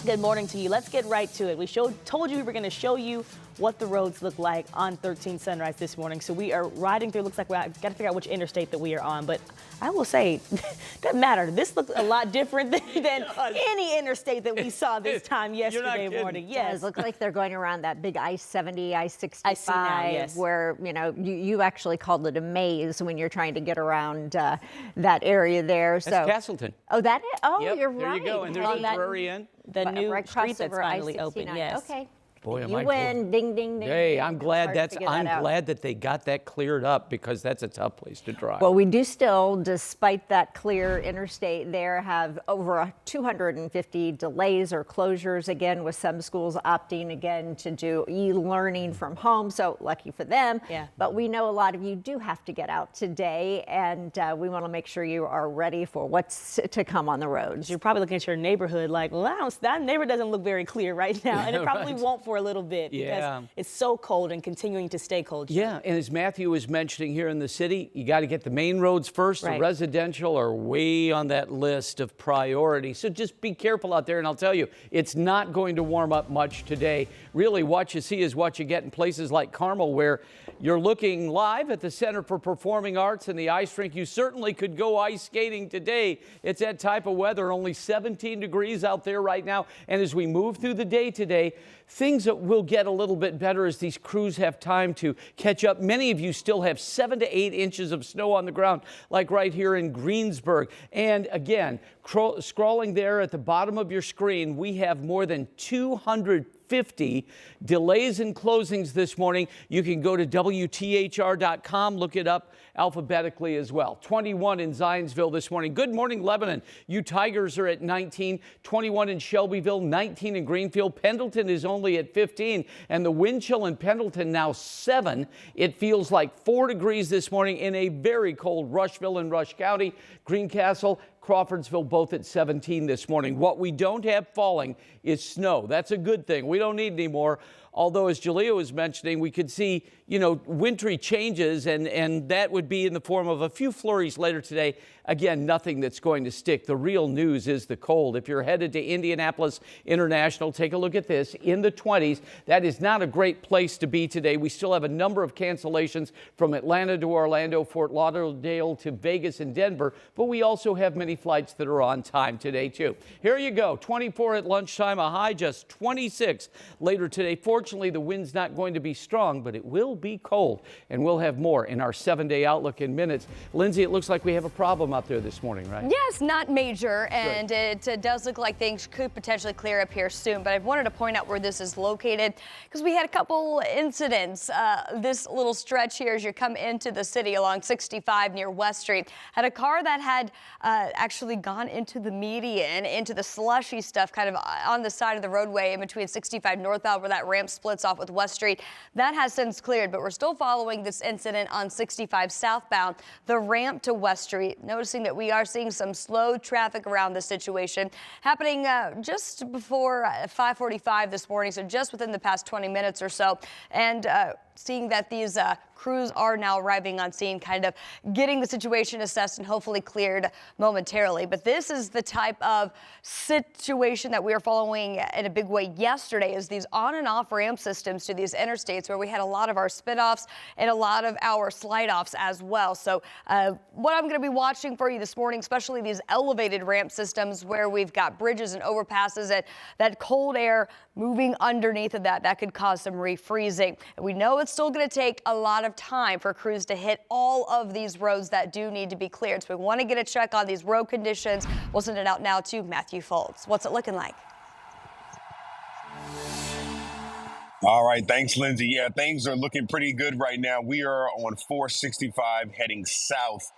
Good morning to you. Let's get right to it. We told you we were going to show you what the roads look like on 13 Sunrise this morning. So we are riding through. Looks like we got to figure out which interstate that we are on. But I will say, doesn't matter. This looks a lot different than any interstate that we saw this time yesterday morning. Yes, it looks like they're going around that big I-70, I-65, I see now, yes. Where you actually called it a maze when you're trying to get around that area there. That's Castleton. Oh, that is. Oh, Yep, you're right. there you go. And there's a Prairie Inn. The new right street that's crossover finally I-69. open. Yes. Okay. Boy, you win. Ding, ding, ding. Hey, ding. I'm glad I'm glad that they got that cleared up, because that's a tough place to drive. Well, we do still, despite that clear interstate there, have over 250 delays or closures, again, with some schools opting again to do e-learning from home. So lucky for them. Yeah. But we know a lot of you do have to get out today, and we want to make sure you are ready for what's to come on the roads. you're probably looking at your neighborhood like, well, that neighborhood doesn't look very clear right now. And it probably Right. won't for a little bit because it's so cold and continuing to stay cold. Yeah, and as Matthew was mentioning here in the city, you got to get the main roads first. Right. The residential are way on that list of priority. So just be careful out there, and I'll tell you, it's not going to warm up much today. Really, what you see is what you get in places like Carmel, where you're looking live at the Center for Performing Arts and the ice rink. You certainly could go ice skating today. It's that type of weather, only 17 degrees out there right now. And as we move through the day today, things that will get a little bit better as these crews have time to catch up. Many of you still have 7 to 8 inches of snow on the ground, like right here in Greensburg. And again, scrolling there at the bottom of your screen, we have more than 250 delays and closings this morning. You can go to WTHR.com, look it up alphabetically as well. 21 in Zionsville this morning. Good morning, Lebanon. You Tigers are at 19, 21 in Shelbyville, 19 in Greenfield. Pendleton is only at 15, and the wind chill in Pendleton now 7. It feels like 4 degrees this morning in a very cold Rushville and Rush County. Greencastle, Crawfordsville both at 17 this morning. What we don't have falling is snow. That's a good thing. We don't need any more. Although, as Jalea was mentioning, we could see, wintry changes, and that would be in the form of a few flurries later today. Again, nothing that's going to stick. The real news is the cold. If you're headed to Indianapolis International, take a look at this. In the 20s, that is not a great place to be today. We still have a number of cancellations from Atlanta to Orlando, Fort Lauderdale to Vegas and Denver, but we also have many flights that are on time today, too. Here you go, 24 at lunchtime, a high just 26 later today. Fortunately, the wind's not going to be strong, but it will be cold, and we'll have more in our 7-day outlook in minutes. Lindsay, it looks like we have a problem out there this morning, right? Yes, not major, and it does look like things could potentially clear up here soon, but I wanted to point out where this is located because we had a couple incidents. This little stretch here as you come into the city along 65 near West Street had a car that had actually gone into the median, into the slushy stuff kind of on the side of the roadway in between 65 northbound where that ramp splits off with West Street. That has since cleared, but we're still following this incident on 65 southbound, the ramp to West Street. Noticing that we are seeing some slow traffic around this situation happening just before 5:45 this morning, so just within the past 20 minutes or so, and seeing that these crews are now arriving on scene, kind of getting the situation assessed and hopefully cleared momentarily. But this is the type of situation that we are following in a big way yesterday, is these on and off ramp systems to these interstates where we had a lot of our spin-offs and a lot of our slide-offs as well. So what I'm going to be watching for you this morning, especially these elevated ramp systems where we've got bridges and overpasses, and that cold air moving underneath of that could cause some refreezing. And we know it's still going to take a lot of time for crews to hit all of these roads that do need to be cleared. So we want to get a check on these road conditions. We'll send it out now to Matthew Foltz. What's it looking like? All right. Thanks, Lindsay. Yeah, things are looking pretty good right now. We are on 465 heading south.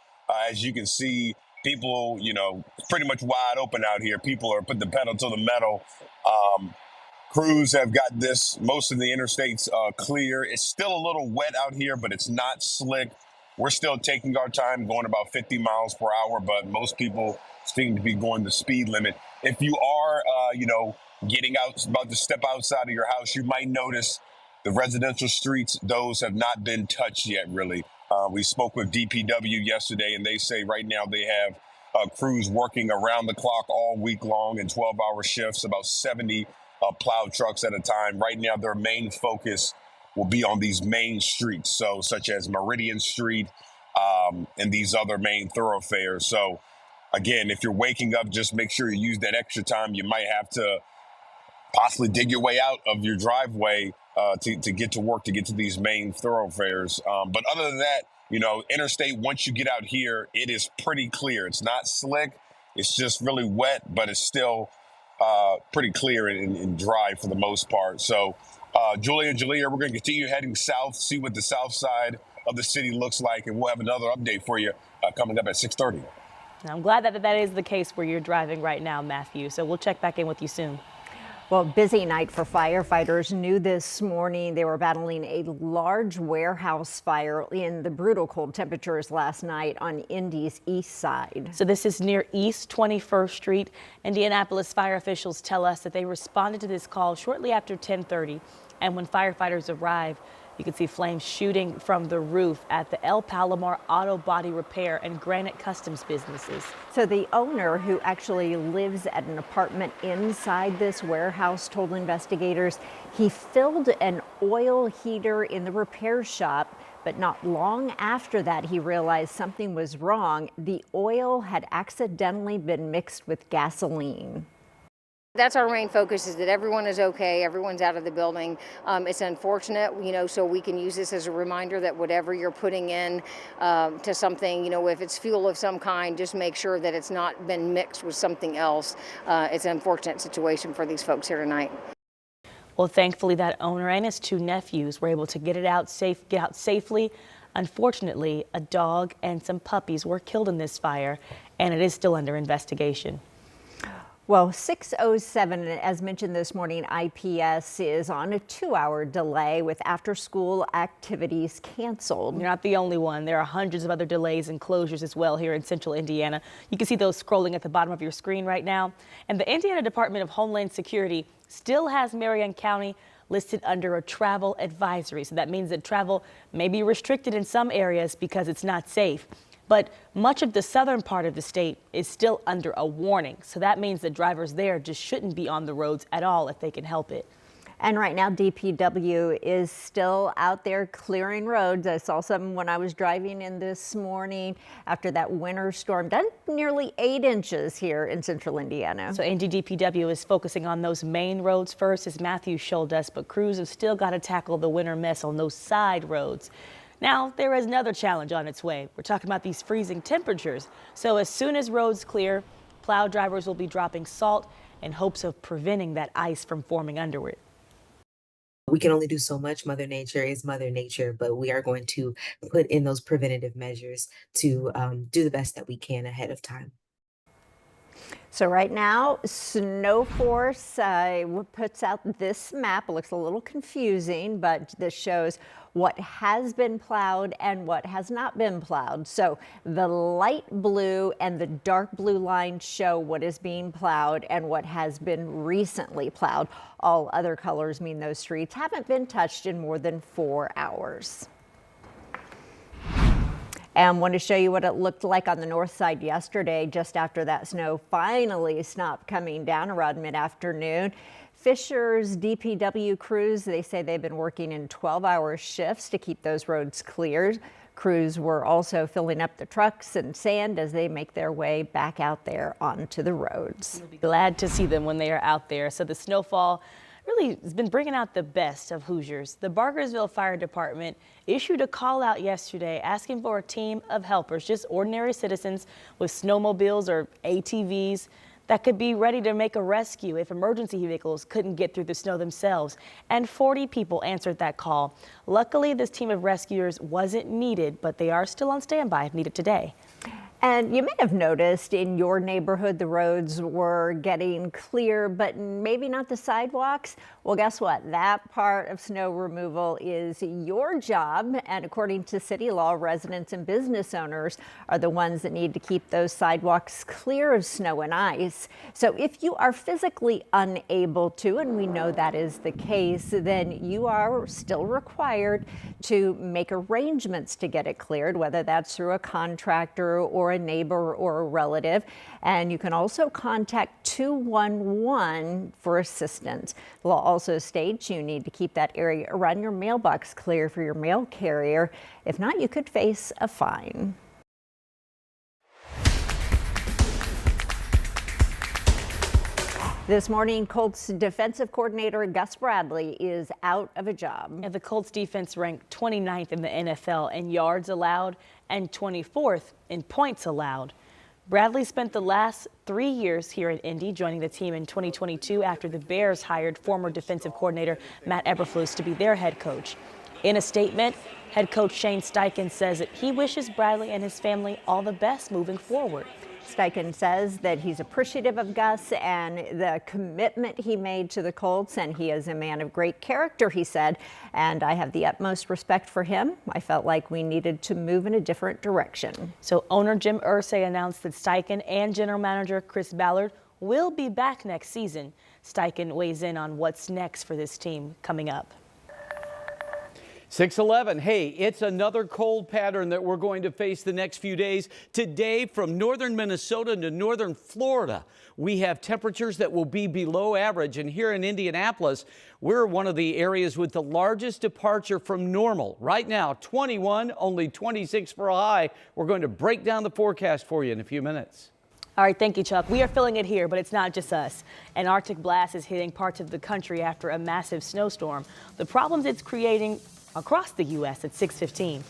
As you can see, people, pretty much wide open out here. People are putting the pedal to the metal. Crews have got most of the interstates clear. It's still a little wet out here, but it's not slick. We're still taking our time, going about 50 miles per hour, but most people seem to be going the speed limit. If you are, getting out, about to step outside of your house, you might notice the residential streets, those have not been touched yet, really. We spoke with DPW yesterday, and they say right now they have crews working around the clock all week long in 12-hour shifts, about 70 plow trucks at a time. Right now, their main focus will be on these main streets, so such as Meridian Street and these other main thoroughfares. So again, if you're waking up, just make sure you use that extra time. You might have to possibly dig your way out of your driveway to get to work, to get to these main thoroughfares. But other than that, interstate, once you get out here, it is pretty clear. It's not slick. It's just really wet, but it's still pretty clear and dry for the most part. So Julia and Jalea, we're going to continue heading south, see what the south side of the city looks like, and we'll have another update for you coming up at 6:30. I'm glad that is the case where you're driving right now, Matthew. So we'll check back in with you soon. Well, busy night for firefighters. New this morning, they were battling a large warehouse fire in the brutal cold temperatures last night on Indy's east side. So this is near East 21st Street. Indianapolis fire officials tell us that they responded to this call shortly after 10:30. And when firefighters arrived, you can see flames shooting from the roof at the El Palomar Auto Body Repair and Granite Customs businesses. So the owner, who actually lives at an apartment inside this warehouse, told investigators he filled an oil heater in the repair shop, but not long after that he realized something was wrong. The oil had accidentally been mixed with gasoline. That's our main focus, is that everyone is okay, everyone's out of the building. It's unfortunate, so we can use this as a reminder that whatever you're putting in to something, if it's fuel of some kind, just make sure that it's not been mixed with something else. It's an unfortunate situation for these folks here tonight. Well, thankfully that owner and his two nephews were able to get out safely. Unfortunately, a dog and some puppies were killed in this fire, and it is still under investigation. Well, 6:07, as mentioned this morning, IPS is on a 2-hour delay with after-school activities canceled. You're not the only one. There are hundreds of other delays and closures as well here in central Indiana. You can see those scrolling at the bottom of your screen right now. And the Indiana Department of Homeland Security still has Marion County listed under a travel advisory. So that means that travel may be restricted in some areas because it's not safe. But much of the southern part of the state is still under a warning. So that means that drivers there just shouldn't be on the roads at all if they can help it. And right now, DPW is still out there clearing roads. I saw some when I was driving in this morning after that winter storm. Done nearly 8 inches here in central Indiana. So NDDPW is focusing on those main roads first, as Matthew showed us, but crews have still got to tackle the winter mess on those side roads. Now, there is another challenge on its way. We're talking about these freezing temperatures. So as soon as roads clear, plow drivers will be dropping salt in hopes of preventing that ice from forming under it. We can only do so much. Mother Nature is Mother Nature, but we are going to put in those preventative measures to do the best that we can ahead of time. So right now, SnowForce puts out this map. It looks a little confusing, but this shows what has been plowed and what has not been plowed. So the light blue and the dark blue lines show what is being plowed and what has been recently plowed. All other colors mean those streets haven't been touched in more than 4 hours. And want to show you what it looked like on the north side yesterday, just after that snow finally stopped coming down around mid-afternoon. Fisher's DPW crews, they say they've been working in 12-hour shifts to keep those roads cleared. Crews were also filling up the trucks and sand as they make their way back out there onto the roads. We'll be glad to see them when they are out there. So the snowfall really has been bringing out the best of Hoosiers. The Barkersville Fire Department issued a call out yesterday asking for a team of helpers, just ordinary citizens with snowmobiles or ATVs that could be ready to make a rescue if emergency vehicles couldn't get through the snow themselves. And 40 people answered that call. Luckily, this team of rescuers wasn't needed, but they are still on standby if needed today. And you may have noticed in your neighborhood the roads were getting clear, but maybe not the sidewalks. Well, guess what? That part of snow removal is your job. And according to city law, residents and business owners are the ones that need to keep those sidewalks clear of snow and ice. So if you are physically unable to, and we know that is the case, then you are still required to make arrangements to get it cleared, whether that's through a contractor or for a neighbor or a relative. And you can also contact 211 for assistance. The law also states you need to keep that area around your mailbox clear for your mail carrier. If not, you could face a fine. This morning, Colts defensive coordinator Gus Bradley is out of a job. And the Colts defense ranked 29th in the NFL in yards allowed and 24th in points allowed. Bradley spent the last 3 years here at Indy, joining the team in 2022 after the Bears hired former defensive coordinator Matt Eberflus to be their head coach. In a statement, head coach Shane Steichen says that he wishes Bradley and his family all the best moving forward. Steichen says that he's appreciative of Gus and the commitment he made to the Colts, and he is a man of great character, he said, and I have the utmost respect for him. I felt like we needed to move in a different direction. So owner Jim Irsay announced that Steichen and general manager Chris Ballard will be back next season. Steichen weighs in on what's next for this team coming up. 6:11. Hey, it's another cold pattern that we're going to face the next few days. Today, from northern Minnesota to northern Florida, we have temperatures that will be below average. And here in Indianapolis, we're one of the areas with the largest departure from normal. Right now, 21, only 26 for a high. We're going to break down the forecast for you in a few minutes. All right, thank you, Chuck. We are feeling it here, but it's not just us. An Arctic blast is hitting parts of the country after a massive snowstorm. The problems it's creating across the U.S. at 6:15.